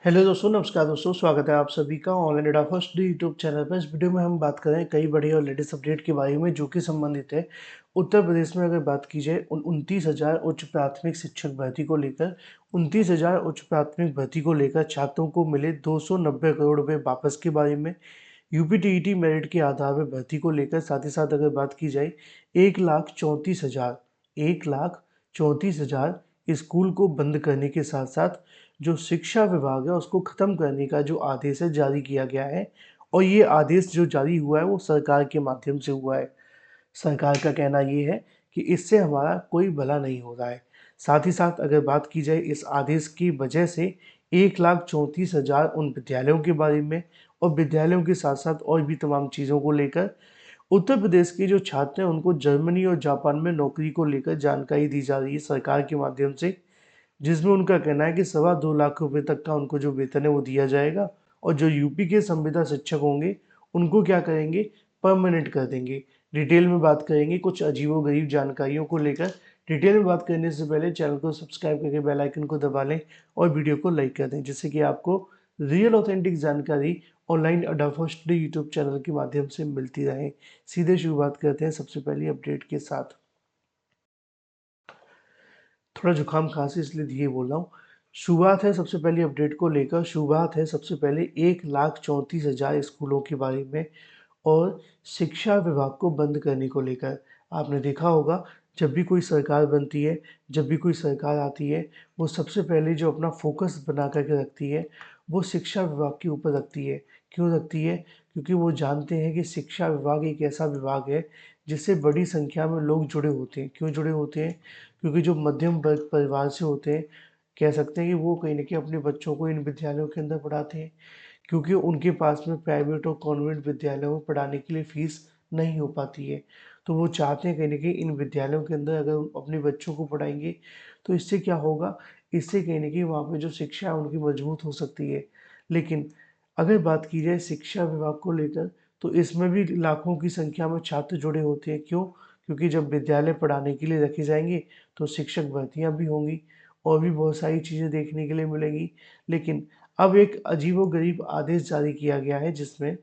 Hello दोस्तों, नमस्कार दोस्तों। स्वागत है आप सभी का online data first YouTube channel पर। इस वीडियो में हम बात करें कई बड़ी और लेटेस्ट अपडेट के बारे में जो कि संबंधित है उत्तर प्रदेश में। अगर बात की जाए 29,000 उच्च प्राथमिक शिक्षक भर्ती को लेकर, 29,000 उच्च प्राथमिक भर्ती को लेकर छात्रों को मिले 290 करोड़ रुपए वापस के बारे में, यूपी टीईटी मेरिट के आधार पर भर्ती को लेकर, साथ ही साथ अगर बात की जाए 1,34,000 स्कूल को बंद करने के साथ साथ जो शिक्षा विभाग है उसको खत्म करने का जो आदेश है जारी किया गया है। और ये आदेश जो जारी हुआ है वो सरकार के माध्यम से हुआ है। सरकार का कहना ये है कि इससे हमारा कोई भला नहीं हो रहा है। साथ ही साथ अगर बात की जाए इस आदेश की वजह से 1,34,000 उन विद्यालयों के बारे में और विद्यालयों के साथ साथ और भी तमाम चीज़ों को लेकर उत्तर प्रदेश के जो छात्र हैं उनको जर्मनी और जापान में नौकरी को लेकर जानकारी दी जा रही है सरकार के माध्यम से, जिसमें उनका कहना है कि 2.25 लाख रुपए तक का उनको जो वेतन है वो दिया जाएगा। और जो यूपी के संविदा शिक्षक होंगे उनको क्या करेंगे, परमानेंट कर देंगे। डिटेल में बात करेंगे कुछ अजीबोगरीब जानकारियों को लेकर। डिटेल में बात करने से पहले चैनल को सब्सक्राइब करके बेल आइकन को दबा लें और वीडियो को लाइक कर दें, जिससे कि आपको रियल ऑथेंटिक जानकारी ऑनलाइन अड्डा फर्स्ट यूट्यूब चैनल के माध्यम से मिलती रहे। सीधे शुरुआत करते हैं सबसे पहली अपडेट के साथ। थोड़ा जुकाम खांसी इसलिए धीरे बोल रहा हूँ। शुरुआत है सबसे पहली अपडेट को लेकर। शुरुआत है सबसे पहले 1,34,000 स्कूलों के बारे में और शिक्षा विभाग को बंद करने को लेकर। आपने देखा होगा जब भी कोई सरकार बनती है, जब भी कोई सरकार आती है, वो सबसे पहले जो अपना फोकस बना करके रखती है वो शिक्षा विभाग के ऊपर रखती है। क्यों रखती है? क्योंकि वो जानते हैं कि शिक्षा विभाग एक ऐसा विभाग है जिससे बड़ी संख्या में लोग जुड़े होते हैं। क्यों जुड़े होते हैं? क्योंकि जो मध्यम वर्ग परिवार से होते हैं, कह सकते हैं कि वो कहीं न कहीं अपने बच्चों को इन विद्यालयों के अंदर पढ़ाते हैं। क्योंकि उनके पास में प्राइवेट और कॉन्वेंट विद्यालयों में पढ़ाने के लिए फीस नहीं हो पाती है। तो वो चाहते हैं कहीं न कहीं इन विद्यालयों के अंदर अगर वो अपने बच्चों को पढ़ाएँगे तो इससे क्या होगा, इससे कहीं न कहीं वहाँ पे जो शिक्षा है उनकी मजबूत हो सकती है। लेकिन अगर बात की जाए शिक्षा विभाग को लेकर तो इसमें भी लाखों की संख्या में छात्र जुड़े होते हैं। क्यों? क्योंकि जब विद्यालय पढ़ाने के लिए रखे जाएँगे तो शिक्षक भर्तियाँ भी होंगी और भी बहुत सारी चीज़ें देखने के लिए मिलेंगी। लेकिन अब एक अजीबोगरीब आदेश जारी किया गया है जिसमें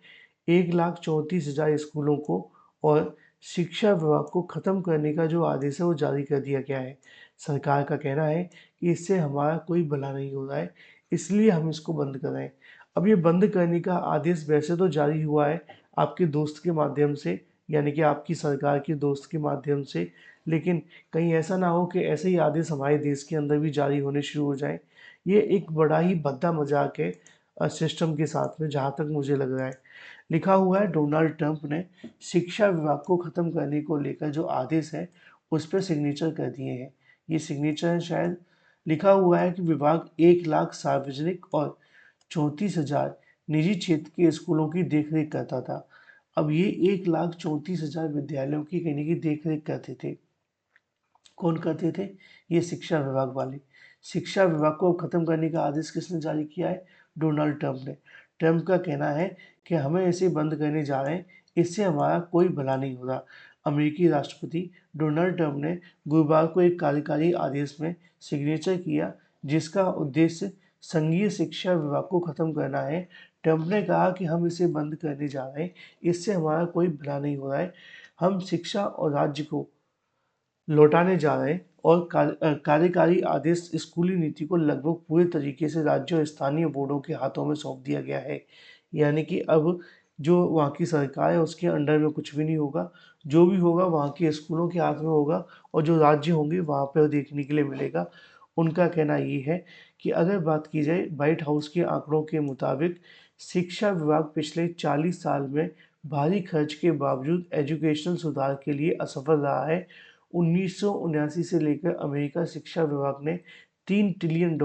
1,34,000 स्कूलों को और शिक्षा विभाग को ख़त्म करने का जो आदेश है वो जारी कर दिया गया है। सरकार का कहना है कि इससे हमारा कोई भला नहीं हो रहा है, इसलिए हम इसको बंद कर रहे हैं। अब ये बंद करने का आदेश वैसे तो जारी हुआ है आपके दोस्त के माध्यम से, यानी कि आपकी सरकार के दोस्त के माध्यम से, लेकिन कहीं ऐसा ना हो कि ऐसे ही आदेश हमारे देश के अंदर भी जारी होने शुरू हो जाएँ। ये एक बड़ा ही भद्दा मज़ाक है सिस्टम के साथ में, जहाँ तक मुझे लग रहा है। लिखा हुआ है डोनाल्ड ट्रंप ने शिक्षा विभाग को ख़त्म करने को लेकर जो आदेश है, उस पे सिग्नेचर कर दिए हैं। ये सिग्नेचर है शायद। लिखा हुआ है कि विभाग 1 लाख सार्वजनिक और 34,000 निजी क्षेत्र के स्कूलों की देखरेख करता था। अब ये 1,34,000 विद्यालयों की कहीं न कहीं देखरेख करते थे। कौन करते थे? ये शिक्षा विभाग वाले। शिक्षा विभाग को खत्म करने का आदेश किसने जारी किया है? डोनाल्ड ट्रंप ने। ट्रंप का कहना है कि हमें इसे बंद करने जा रहे हैं, इससे हमारा कोई भला नहीं हो रहा। अमेरिकी राष्ट्रपति डोनाल्ड ट्रंप ने गुरुवार को एक कार्यकारी आदेश में सिग्नेचर किया जिसका उद्देश्य संघीय शिक्षा विभाग को खत्म करना है। ट्रंप ने कहा कि हम इसे बंद करने जा रहे हैं, इससे हमारा कोई भला नहीं हो रहा है। हम शिक्षा और राज्य को लौटाने जा रहे हैं और कार्यकारी आदेश स्कूली नीति को लगभग पूरे तरीके से राज्य और स्थानीय बोर्डों के हाथों में सौंप दिया गया है। यानी कि अब जो वहाँ की सरकार है उसके अंडर में कुछ भी नहीं होगा। जो भी होगा वहाँ के स्कूलों के हाथ में होगा और जो राज्य होंगे वहाँ पे देखने के लिए मिलेगा। उनका कहना ये है कि अगर बात की जाए व्हाइट हाउस के आंकड़ों के मुताबिक शिक्षा विभाग पिछले 40 साल में भारी खर्च के बावजूद एजुकेशनल सुधार के लिए असफल रहा है। 1979 से लेकर अमेरिका शिक्षा विभाग ने $3 ट्रिलियन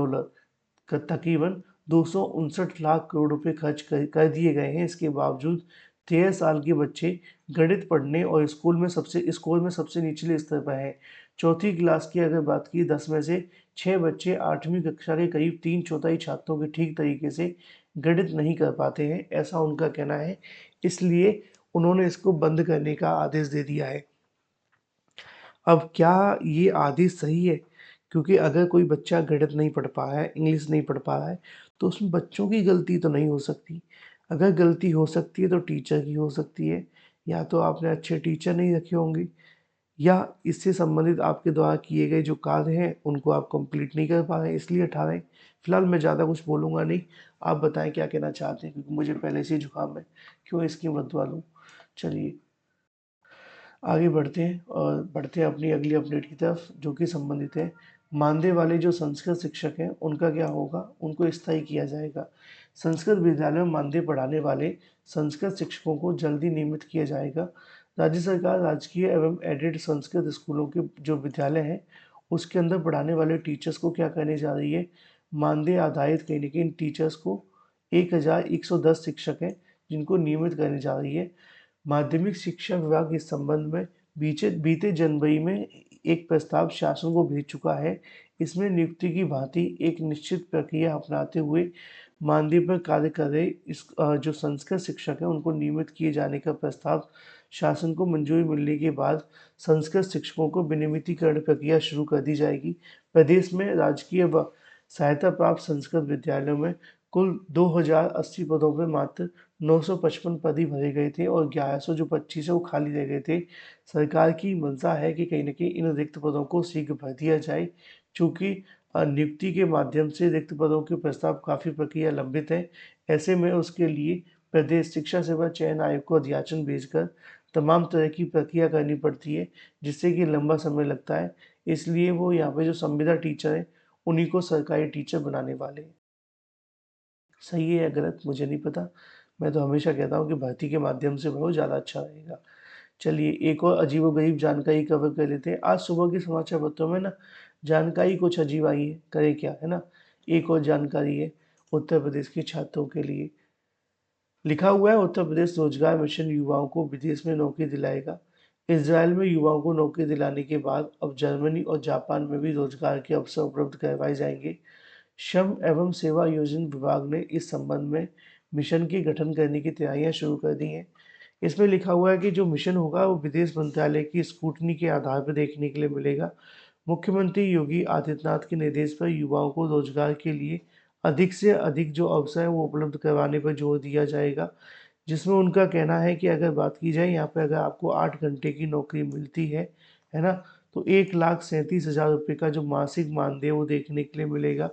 का तकरीबन 259 लाख करोड़ रुपए खर्च कर दिए गए हैं। इसके बावजूद 13 साल के बच्चे गणित पढ़ने और स्कूल में सबसे निचले स्तर पर हैं। चौथी क्लास की अगर बात की 10 में से 6 बच्चे 8वीं कक्षा के करीब 3/4 छात्रों के ठीक तरीके से गणित नहीं कर पाते हैं, ऐसा उनका कहना है। इसलिए उन्होंने इसको बंद करने का आदेश दे दिया है। अब क्या ये आदेश सही है? क्योंकि अगर कोई बच्चा गणित नहीं पढ़ पा रहा है, इंग्लिश नहीं पढ़ पा रहा है, तो उसमें बच्चों की गलती तो नहीं हो सकती। अगर गलती हो सकती है तो टीचर की हो सकती है, या तो आपने अच्छे टीचर नहीं रखे होंगे, या इससे संबंधित आपके द्वारा किए गए जो कार्य हैं उनको आप कंप्लीट नहीं कर पा रहे हैं, इसलिए हटा रहे हैं। फिलहाल मैं ज़्यादा कुछ बोलूँगा नहीं, आप बताएं क्या कहना चाहते हैं, क्योंकि मुझे पहले से ही जुकाम है, क्यों इसकी मत लूँ। चलिए आगे बढ़ते हैं और बढ़ते हैं अपनी अगली अपडेट की तरफ, जो कि संबंधित है मानदेय वाले जो संस्कृत शिक्षक हैं उनका क्या होगा, उनको स्थायी किया जाएगा। संस्कृत विद्यालय में मानदेय पढ़ाने वाले संस्कृत शिक्षकों को जल्दी नियमित किया जाएगा। राज्य सरकार राजकीय एवं एडेड संस्कृत स्कूलों के जो विद्यालय हैं उसके अंदर पढ़ाने वाले टीचर्स को क्या करने जा रही है, मानदेय आधारित कहीं ना कहीं टीचर्स को 1110 शिक्षक हैं जिनको नियमित करने जा रही है। माध्यमिक शिक्षा विभाग इस संबंध में बीते जनवरी में एक प्रस्ताव शासन को भेज चुका है। इसमें नियुक्ति की भांति एक निश्चित प्रक्रिया अपनाते हुए मानदेय पर कार्य कर रहे जो संस्कृत शिक्षक हैं उनको नियमित किए जाने का प्रस्ताव शासन को मंजूरी मिलने के बाद संस्कृत शिक्षकों को विनियमितीकरण प्रक्रिया शुरू कर दी जाएगी। प्रदेश में राजकीय व सहायता प्राप्त संस्कृत विद्यालयों में कुल 2080 पदों पर मात्र 955 पद ही भरे गए थे और 1100 जो 25 है वो खाली रह गए थे। सरकार की मंशा है कि कहीं न कहीं इन रिक्त पदों को शीघ्र भर दिया जाए, चूँकि नियुक्ति के माध्यम से रिक्त पदों के प्रस्ताव काफ़ी प्रक्रिया लंबित है। ऐसे में उसके लिए प्रदेश शिक्षा सेवा चयन आयोग को अध्याचन भेजकर तमाम तरह की प्रक्रिया करनी पड़ती है, जिससे कि लंबा समय लगता है। इसलिए वो यहाँ पे जो संविदा टीचर हैं, उन्हीं को सरकारी टीचर बनाने वाले हैं। सही है या गलत मुझे नहीं पता। मैं तो हमेशा कहता हूँ कि भर्ती के माध्यम से भरो, ज़्यादा अच्छा रहेगा। चलिए एक और अजीबो-गरीब जानकारी कवर कर लेते हैं। आज सुबह के समाचार पत्रों में ना जानकारी कुछ अजीब आई है, करें क्या, है ना? एक और जानकारी है उत्तर प्रदेश के छात्रों के लिए। लिखा हुआ है उत्तर प्रदेश रोजगार मिशन युवाओं को विदेश में नौकरी दिलाएगा। इजराइल में युवाओं को नौकरी दिलाने के बाद अब जर्मनी और जापान में भी रोजगार के अवसर उपलब्ध करवाए जाएंगे। श्रम एवं सेवा योजन विभाग ने इस संबंध में मिशन के गठन करने की तैयारियां शुरू कर दी हैं। इसमें लिखा हुआ है कि जो मिशन होगा वो विदेश मंत्रालय की स्कूटनी के आधार पर देखने के लिए मिलेगा। मुख्यमंत्री योगी आदित्यनाथ के निर्देश पर युवाओं को रोजगार के लिए अधिक से अधिक जो अवसर है वो उपलब्ध करवाने पर जोर दिया जाएगा, जिसमें उनका कहना है कि अगर बात की जाए यहाँ पे अगर आपको 8 घंटे की नौकरी मिलती है ना, तो 1,37,000 रुपये का जो मासिक मानदेय वो देखने के लिए मिलेगा।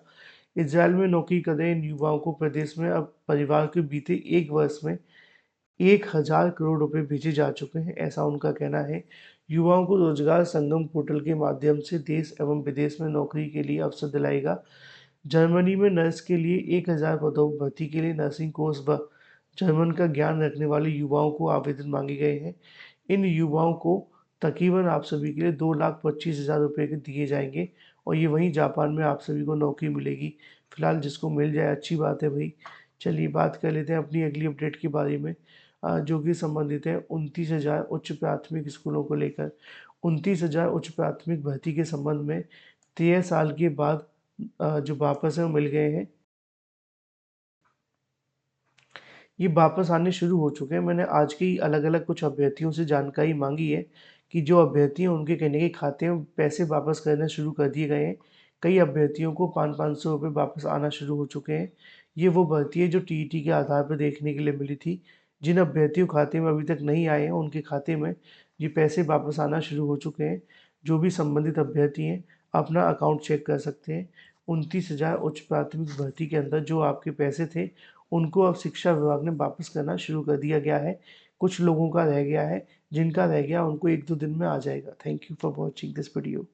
इजराइल में नौकरी कर रहे इन युवाओं को प्रदेश में अब परिवार के बीते एक वर्ष में 1,000 करोड़ रुपए भेजे जा चुके हैं, ऐसा उनका कहना है। युवाओं को रोजगार संगम पोर्टल के माध्यम से देश एवं विदेश में नौकरी के लिए अवसर दिलाएगा। जर्मनी में नर्स के लिए 1,000 पदों पर भर्ती के लिए नर्सिंग कोर्स व जर्मन का ज्ञान रखने वाले युवाओं को आवेदन मांगे गए हैं। इन युवाओं को तकरीबन आप सभी के लिए 2,25,000 रुपये के दिए जाएंगे और ये वहीं जापान में आप सभी को नौकरी मिलेगी। फिलहाल जिसको मिल जाए अच्छी बात है भाई। चलिए बात कर लेते हैं अपनी अगली अपडेट के बारे में, जो कि संबंधित है 29,000 उच्च प्राथमिक स्कूलों को लेकर। 29,000 उच्च प्राथमिक भर्ती के संबंध में 13 साल के बाद जो वापस है वो मिल गए हैं। ये वापस आने शुरू हो चुके हैं। मैंने आज की अलग-अलग कुछ अभ्यर्थियों से जानकारी मांगी है कि जो अभ्यर्थी हैं उनके कहने के खाते में पैसे वापस करना शुरू कर दिए गए हैं। कई अभ्यर्थियों को 500-500 रुपये वापस आना शुरू हो चुके हैं। ये वो भर्ती है जो टीईटी के आधार पर देखने के लिए मिली थी। जिन अभ्यर्थियों के खाते में अभी तक नहीं आए हैं उनके खाते में ये पैसे वापस आना शुरू हो चुके हैं। जो भी संबंधित अभ्यर्थी हैं अपना अकाउंट चेक कर सकते हैं। 29,000 उच्च प्राथमिक भर्ती के अंदर जो आपके पैसे थे उनको अब शिक्षा विभाग ने वापस करना शुरू कर दिया गया है। कुछ लोगों का रह गया है, जिनका रह गया उनको 1-2 दिन में आ जाएगा। Thank you for watching this video.